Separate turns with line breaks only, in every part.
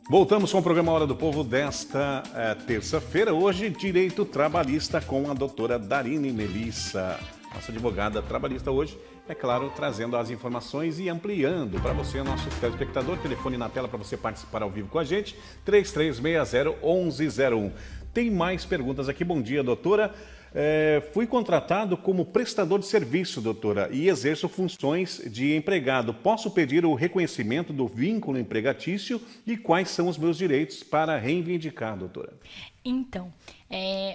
Voltamos com o programa Hora do Povo desta terça-feira. Hoje, Direito Trabalhista com a doutora Darine Melissa, nossa advogada trabalhista hoje, é claro, trazendo as informações e ampliando para você, nosso telespectador. Telefone na tela para você participar ao vivo com a gente, 3360-1101. Tem mais perguntas aqui. Bom dia, doutora. Fui contratado como prestador de serviço, doutora, e exerço funções de empregado. Posso pedir o reconhecimento do vínculo empregatício e quais são os meus direitos para reivindicar, doutora?
Então,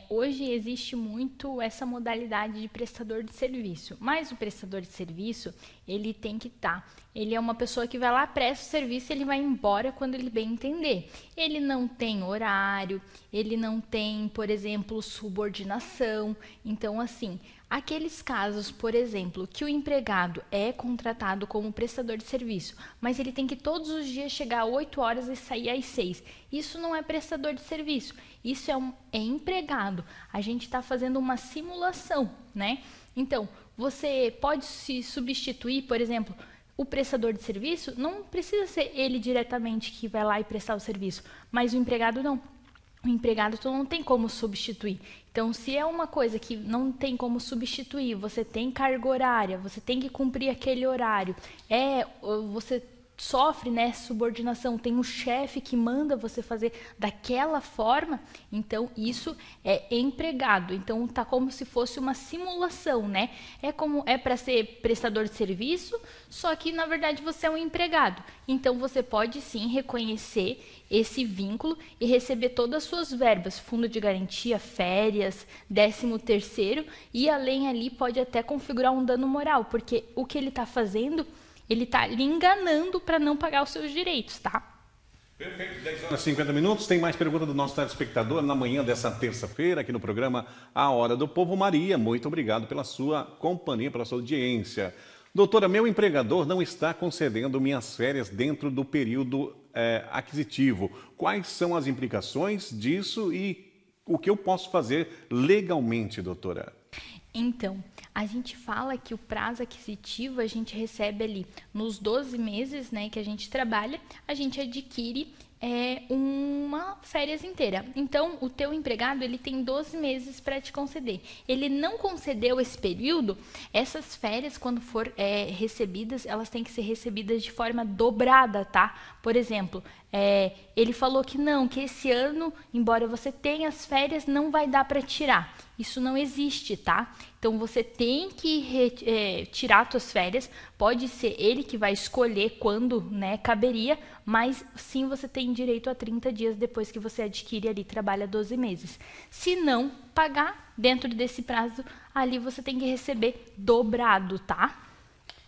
hoje existe muito essa modalidade de prestador de serviço, mas o prestador de serviço, ele tem que ele é uma pessoa que vai lá, presta o serviço e ele vai embora quando ele bem entender. Ele não tem horário, ele não tem, por exemplo, subordinação. Então, assim, aqueles casos, por exemplo, que o empregado é contratado como prestador de serviço, mas ele tem que todos os dias chegar às 8 horas e sair às 6. Isso não é prestador de serviço, isso é empregado. A gente está fazendo uma simulação, né? Então, você pode se substituir, por exemplo, o prestador de serviço, não precisa ser ele diretamente que vai lá e prestar o serviço, mas o empregado não. O empregado tu não tem como substituir. Então, se é uma coisa que não tem como substituir, você tem carga horária, você tem que cumprir aquele horário, você sofre, né, subordinação, tem um chefe que manda você fazer daquela forma, então isso é empregado. Então tá como se fosse uma simulação, né? É para ser prestador de serviço, só que na verdade você é um empregado. Então você pode sim reconhecer esse vínculo e receber todas as suas verbas, fundo de garantia, férias, 13º, e além ali pode até configurar um dano moral, porque o que ele está fazendo, ele está lhe enganando para não pagar os seus direitos, tá?
Perfeito, 10 horas e 50 minutos. Tem mais pergunta do nosso telespectador na manhã dessa terça-feira, aqui no programa A Hora do Povo. Maria, muito obrigado pela sua companhia, pela sua audiência. Doutora, meu empregador não está concedendo minhas férias dentro do período aquisitivo. Quais são as implicações disso e o que eu posso fazer legalmente, doutora?
Então, a gente fala que o prazo aquisitivo a gente recebe ali nos 12 meses, né, que a gente trabalha, a gente adquire uma férias inteira. Então, o teu empregado, ele tem 12 meses para te conceder. Ele não concedeu esse período, essas férias, quando for recebidas, elas têm que ser recebidas de forma dobrada, tá? Por exemplo, ele falou que não, que esse ano, embora você tenha as férias, não vai dar para tirar. Isso não existe, tá? Então, você tem que tirar suas férias. Pode ser ele que vai escolher quando, né, caberia, mas sim você tem direito a 30 dias depois que você adquire ali, trabalha 12 meses. Se não pagar dentro desse prazo, ali você tem que receber dobrado, tá?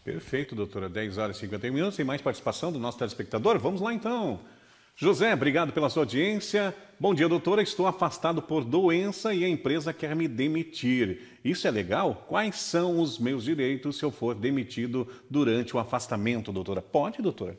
Perfeito, doutora. 10 horas e 51 minutos. Tem mais participação do nosso telespectador? Vamos lá, então. José, obrigado pela sua audiência. Bom dia, doutora. Estou afastado por doença e a empresa quer me demitir. Isso é legal? Quais são os meus direitos se eu for demitido durante o afastamento, doutora? Pode, doutora?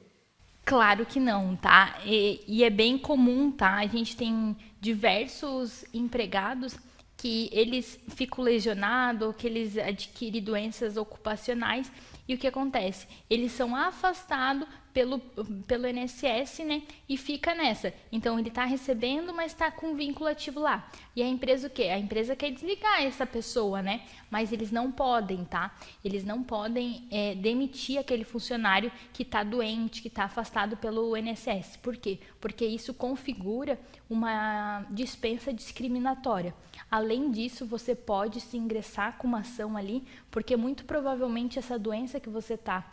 Claro que não, tá? E é bem comum, tá? A gente tem diversos empregados que eles ficam lesionados ou que eles adquirem doenças ocupacionais. E o que acontece? Eles são afastados pelo INSS, né? E fica nessa. Então, ele está recebendo, mas está com vínculo ativo lá. E a empresa o quê? A empresa quer desligar essa pessoa, né? Mas eles não podem, tá? Eles não podem demitir aquele funcionário que está doente, que está afastado pelo INSS. Por quê? Porque isso configura uma dispensa discriminatória. Além disso, você pode se ingressar com uma ação ali, porque muito provavelmente essa doença que você está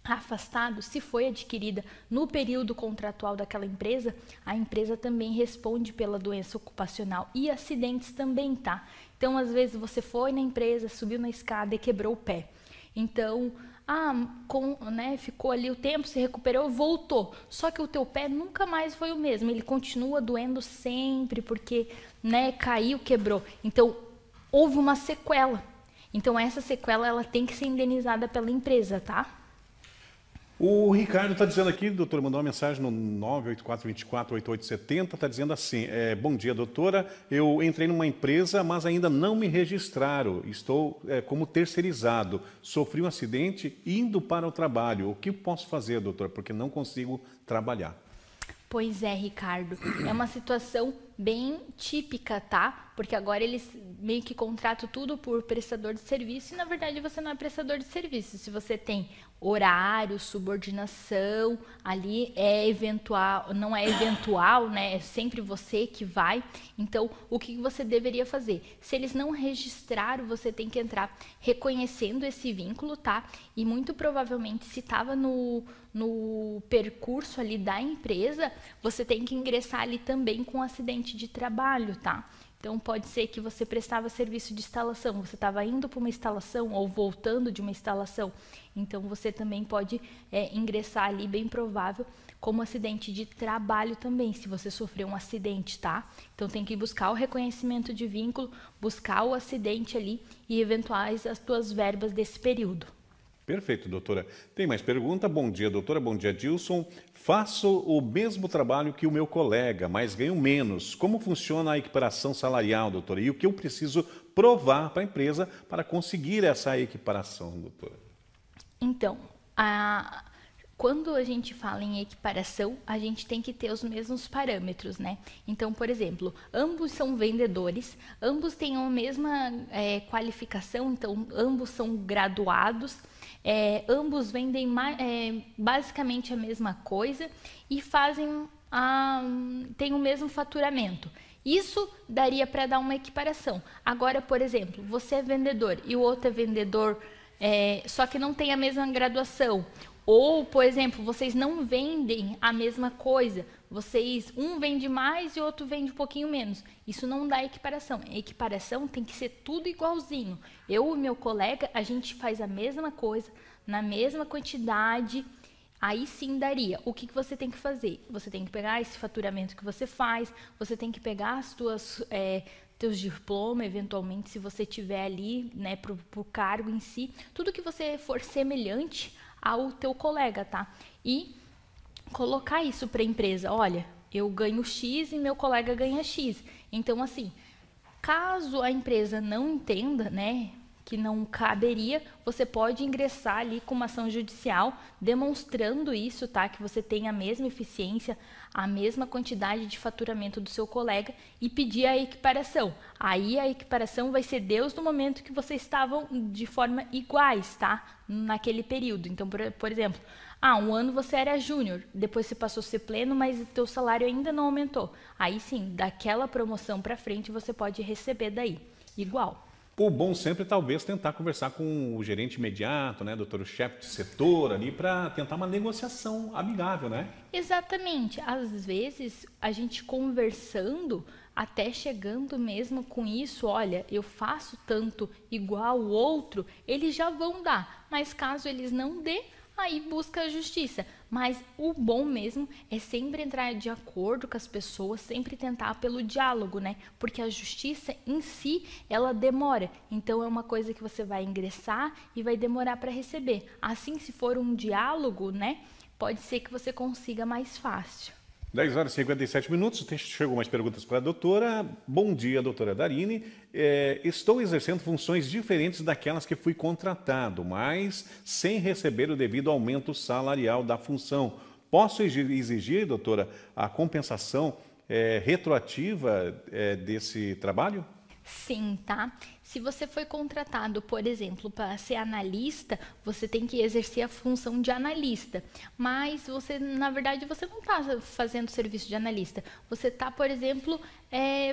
afastado, se foi adquirida no período contratual daquela empresa, a empresa também responde pela doença ocupacional e acidentes também, tá? Então, às vezes você foi na empresa, subiu na escada e quebrou o pé. Então, ficou ali o tempo, se recuperou, voltou. Só que o teu pé nunca mais foi o mesmo, ele continua doendo sempre porque, né, caiu, quebrou. Então, houve uma sequela. Então, essa sequela ela tem que ser indenizada pela empresa, tá?
O Ricardo está dizendo aqui, doutora, mandou uma mensagem no 984248870, está dizendo assim, bom dia, doutora, eu entrei numa empresa, mas ainda não me registraram, estou como terceirizado, sofri um acidente indo para o trabalho, o que posso fazer, doutora, porque não consigo trabalhar?
Pois é, Ricardo. É uma situação bem típica, tá? Porque agora eles meio que contratam tudo por prestador de serviço e, na verdade, você não é prestador de serviço. Se você tem horário, subordinação, ali é eventual, não é eventual, né? É sempre você que vai. Então, o que você deveria fazer? Se eles não registraram, você tem que entrar reconhecendo esse vínculo, tá? E muito provavelmente, se estava no percurso ali da empresa, você tem que ingressar ali também com acidente de trabalho, tá? Então, pode ser que você prestava serviço de instalação, você estava indo para uma instalação ou voltando de uma instalação. Então, você também pode ingressar ali, bem provável, como acidente de trabalho também, se você sofreu um acidente, tá? Então, tem que buscar o reconhecimento de vínculo, buscar o acidente ali e eventuais as tuas verbas desse período.
Perfeito, doutora. Tem mais pergunta? Bom dia, doutora. Bom dia, Dilson. Faço o mesmo trabalho que o meu colega, mas ganho menos. Como funciona a equiparação salarial, doutora? E o que eu preciso provar para a empresa para conseguir essa equiparação, doutora?
Então, quando a gente fala em equiparação, a gente tem que ter os mesmos parâmetros, né? Então, por exemplo, ambos são vendedores, ambos têm a mesma qualificação, então ambos são graduados, ambos vendem basicamente a mesma coisa e têm o mesmo faturamento. Isso daria para dar uma equiparação. Agora, por exemplo, você é vendedor e o outro é vendedor, só que não tem a mesma graduação. Ou, por exemplo, vocês não vendem a mesma coisa. Um vende mais e o outro vende um pouquinho menos. Isso não dá equiparação. A equiparação tem que ser tudo igualzinho. Eu e meu colega, a gente faz a mesma coisa, na mesma quantidade. Aí sim daria. O que você tem que fazer? Você tem que pegar esse faturamento que você faz, você tem que pegar as teus diplomas, eventualmente, se você tiver ali, né, pro cargo em si, tudo que você for semelhante ao teu colega, tá? E colocar isso para a empresa. Olha, eu ganho X e meu colega ganha X. Então, assim, caso a empresa não entenda, né, que não caberia, você pode ingressar ali com uma ação judicial demonstrando isso, tá? Que você tem a mesma eficiência, a mesma quantidade de faturamento do seu colega e pedir a equiparação. Aí a equiparação vai ser Deus no momento que vocês estavam de forma iguais, tá? Naquele período. Então, por exemplo, um ano você era júnior, depois você passou a ser pleno, mas o teu salário ainda não aumentou. Aí sim, daquela promoção para frente você pode receber daí, igual.
O bom sempre talvez tentar conversar com o gerente imediato, né, doutor, o chefe de setor ali, para tentar uma negociação amigável, né?
Exatamente. Às vezes, a gente conversando, até chegando mesmo com isso, olha, eu faço tanto igual o outro, eles já vão dar. Mas caso eles não dê, aí busca a justiça. Mas o bom mesmo é sempre entrar de acordo com as pessoas, sempre tentar pelo diálogo, né? Porque a justiça em si, ela demora. Então, é uma coisa que você vai ingressar e vai demorar para receber. Assim, se for um diálogo, né? Pode ser que você consiga mais fácil.
10 horas e 57 minutos, chegou mais perguntas para a doutora. Bom dia, doutora Darine. Estou exercendo funções diferentes daquelas que fui contratado, mas sem receber o devido aumento salarial da função. Posso exigir, doutora, a compensação retroativa desse trabalho?
Sim, tá? Se você foi contratado, por exemplo, para ser analista, você tem que exercer a função de analista. Mas você, na verdade, você não está fazendo serviço de analista. Você está, por exemplo,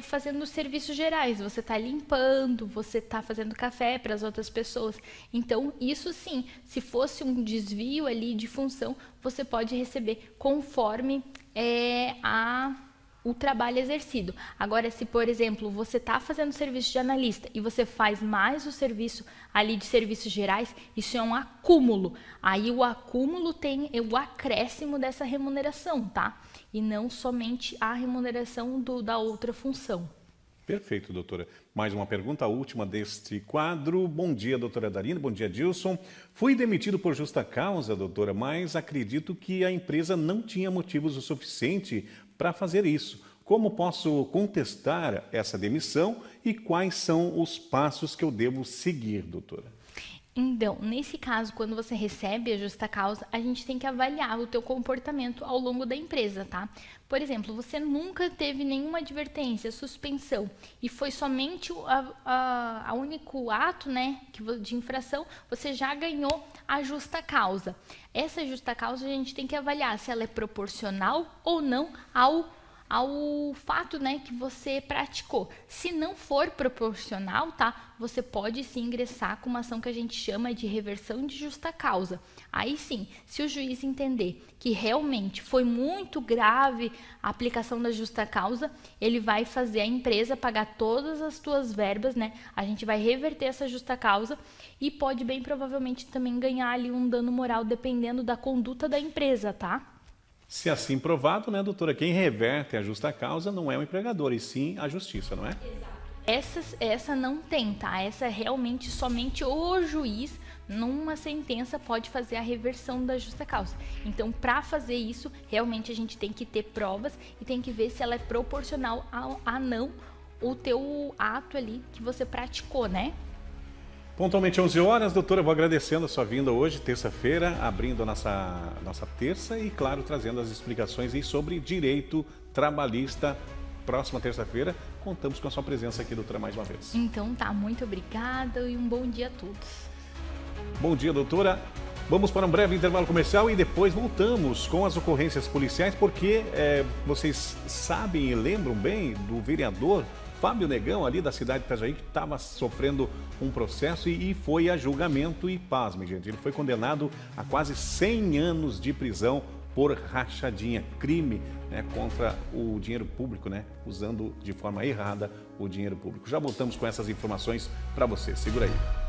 fazendo serviços gerais. Você está limpando, você está fazendo café para as outras pessoas. Então, isso sim, se fosse um desvio ali de função, você pode receber conforme o trabalho exercido. Agora, se, por exemplo, você está fazendo serviço de analista e você faz mais o serviço ali de serviços gerais, isso é um acúmulo. Aí o acúmulo tem o acréscimo dessa remuneração, tá? E não somente a remuneração da outra função.
Perfeito, doutora. Mais uma pergunta, a última deste quadro. Bom dia, doutora Darine. Bom dia, Dilson. Fui demitido por justa causa, doutora, mas acredito que a empresa não tinha motivos o suficiente para fazer isso. Como posso contestar essa demissão e quais são os passos que eu devo seguir, doutora?
Então, nesse caso, quando você recebe a justa causa, a gente tem que avaliar o teu comportamento ao longo da empresa, tá? Por exemplo, você nunca teve nenhuma advertência, suspensão, e foi somente a único ato, né, de infração, você já ganhou a justa causa. Essa justa causa a gente tem que avaliar se ela é proporcional ou não ao fato, né, que você praticou. Se não for proporcional, tá? Você pode sim ingressar com uma ação que a gente chama de reversão de justa causa. Aí sim, se o juiz entender que realmente foi muito grave a aplicação da justa causa, ele vai fazer a empresa pagar todas as suas verbas, né? A gente vai reverter essa justa causa e pode bem provavelmente também ganhar ali um dano moral dependendo da conduta da empresa, tá?
Se assim provado, né, doutora, quem reverte a justa causa não é o empregador, e sim a justiça, não é?
Essa não tem, tá? Essa realmente somente o juiz, numa sentença, pode fazer a reversão da justa causa. Então, para fazer isso, realmente a gente tem que ter provas e tem que ver se ela é proporcional a não o teu ato ali que você praticou, né?
Pontualmente 11 horas, doutora, eu vou agradecendo a sua vinda hoje, terça-feira, abrindo a nossa terça e, claro, trazendo as explicações aí sobre direito trabalhista. Próxima terça-feira, contamos com a sua presença aqui, doutora, mais uma vez.
Então tá, muito obrigada e um bom dia a todos.
Bom dia, doutora. Vamos para um breve intervalo comercial e depois voltamos com as ocorrências policiais, porque vocês sabem e lembram bem do vereador Fábio Negão, ali da cidade de Itajaí, que estava sofrendo um processo e foi a julgamento e, pasmem, gente, ele foi condenado a quase 100 anos de prisão por rachadinha, crime, né, contra o dinheiro público, né, usando de forma errada o dinheiro público. Já voltamos com essas informações para você, segura aí.